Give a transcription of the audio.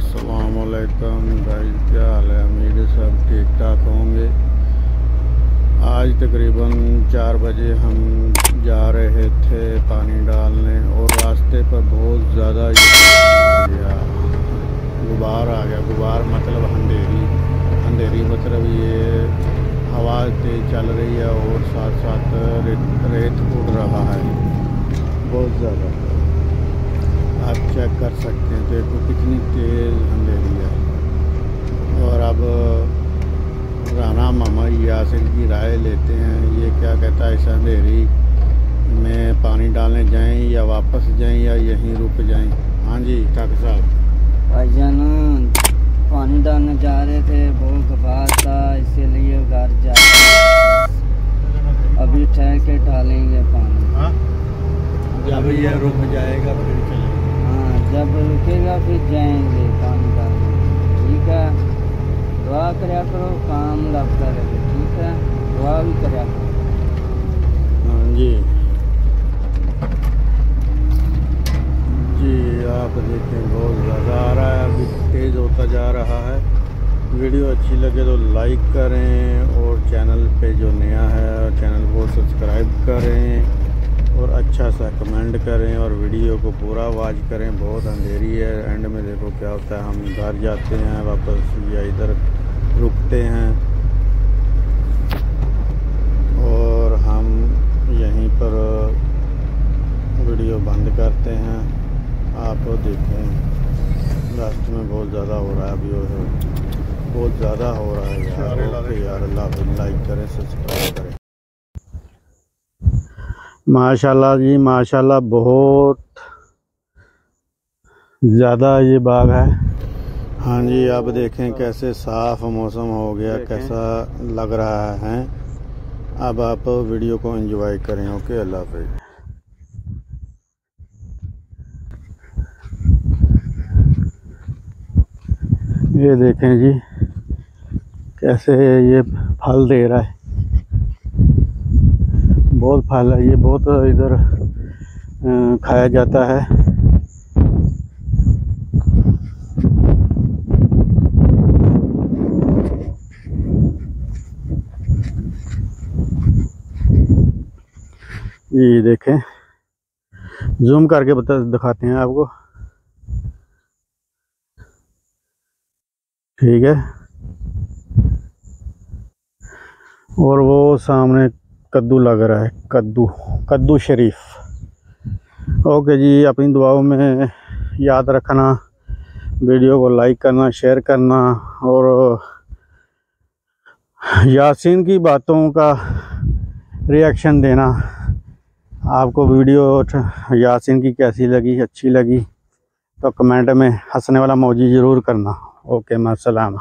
अस्सलाम वालेकुम गाइस, क्या हाल है। उम्मीद है सब ठीक ठाक होंगे। आज तकरीबन 4 बजे हम जा रहे थे पानी डालने और रास्ते पर बहुत ज़्यादा गुबार आ गया। गुबार मतलब अंधेरी, अंधेरी मतलब ये हवा तेज़ चल रही है और साथ साथ रेत उड़ रहा है बहुत ज़्यादा। आप चेक कर सकते हैं, देखो कितनी तेज़ अंधेरी है। और अब राना मामा यासिर की राय लेते हैं, ये क्या कहता है, इस अंधेरी में पानी डालने जाएं या वापस जाएं या यहीं रुक जाएं। हाँ जी ठाकुर साहब। भाईजान पानी डालने जा रहे थे, बहुत गुबार था इसीलिए घर जा अभी ठहर के डालेंगे पानी। हाँ, जब ये रुक जाएगा फिर चलेंगे। हाँ, जब रुकेगा फिर जाएंगे पानी डालने। ठीक है, दुआ करया करो, काम लगता रहे। ठीक है, दुआ भी करया करो। हाँ जी जी, आप देखें बहुत ज़्यादा आ रहा है, अभी तेज़ होता जा रहा है। वीडियो अच्छी लगे तो लाइक करें और चैनल पे जो नया है चैनल को सब्सक्राइब करें और अच्छा सा कमेंट करें और वीडियो को पूरा वॉच करें। बहुत अंधेरी है, एंड में देखो क्या होता है, हम घर जाते हैं वापस या इधर रुकते हैं और हम यहीं पर वीडियो बंद करते हैं। आप देखें रास्ते में बहुत ज़्यादा हो रहा है, अभी बहुत ज़्यादा हो रहा है यार। ओके यार, अल्लाह लाइक करें, सब्सक्राइब करें। माशाल्लाह जी माशाल्लाह, बहुत ज़्यादा ये बाग है। हाँ जी, अब देखें कैसे साफ़ मौसम हो गया, कैसा लग रहा है। अब आप वीडियो को एंजॉय करें। ओके, अल्लाह हाफ़िज़। ये देखें जी कैसे ये फल दे रहा है, बहुत फल है ये, बहुत इधर खाया जाता है। ये देखें, जूम करके दिखाते हैं आपको। ठीक है, और वो सामने कद्दू लग रहा है, कद्दू शरीफ। ओके जी, अपनी दुआओं में याद रखना, वीडियो को लाइक करना, शेयर करना और यासीन की बातों का रिएक्शन देना। आपको वीडियो यासीन की कैसी लगी, अच्छी लगी तो कमेंट में हंसने वाला मौजी ज़रूर करना। ओके, मास्सलाम।